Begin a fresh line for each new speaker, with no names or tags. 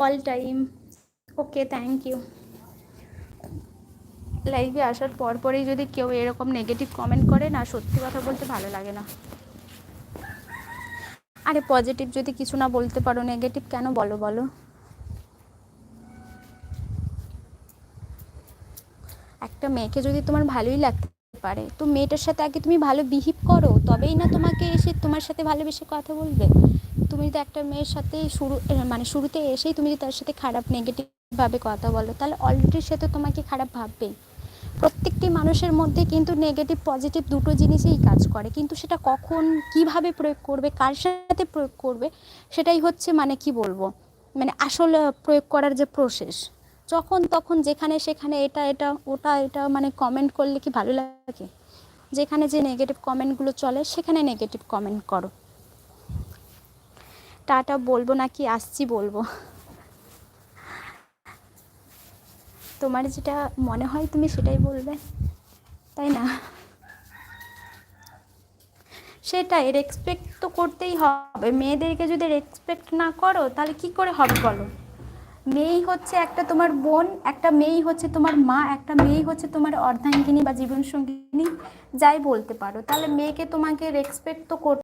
All time. Okay, thank you. লাইভে আসার পরেই যদি কেউ এরকম নেগেটিভ কমেন্ট করে না, সত্যি কথা বলতে ভালো লাগে না। আরে পজিটিভ যদি কিছু না বলতে পারো, নেগেটিভ কেন বলো বলো? একটা মেয়েকে যদি তোমার ভালোই লাগতে পারে, তো মেয়েটার সাথে আগে তুমি ভালো বিহেভ করো, তবেই না তোমাকে এসে তোমার সাথে ভালোবেসে কথা বলবে। তুমি যদি একটা মেয়ের সাথে শুরুতে এসেই তুমি যদি তার সাথে খারাপ নেগেটিভভাবে কথা বলো, তাহলে অলরেডি সে তো তোমাকে খারাপ ভাববেই। প্রত্যেকটি মানুষের মধ্যে কিন্তু নেগেটিভ পজিটিভ দুটো জিনিসই কাজ করে, কিন্তু সেটা কখন কিভাবে প্রয়োগ করবে, কার সাথে প্রয়োগ করবে, সেটাই হচ্ছে কি বলবো, আসল প্রয়োগ করার যে প্রসেস। যখন তখন যেখানে সেখানে এটা এটা ওটা এটা কমেন্ট করলে কি ভালো লাগে? যেখানে যে নেগেটিভ কমেন্টগুলো চলে সেখানে নেগেটিভ কমেন্ট করো। টাটা বলবো নাকি আসছি বলবো? তোমার যেটা মনে হয় তুমি সেটাই বলবে, তাই না? সেটাই, রেসপেক্ট তো করতেই হবে। মেয়েদেরকে যদি রেসপেক্ট না করো তাহলে কি করে হবে বলো? মেয়েই হচ্ছে একটা তোমার বোন, একটা মেয়েই হচ্ছে তোমার মা, একটা মেয়েই হচ্ছে তোমার অর্ধাঙ্গিনী বা জীবনসঙ্গিনী, যাই বলতে পারো। তাহলে মেয়েকে তোমাকে রেসপেক্ট তো করতে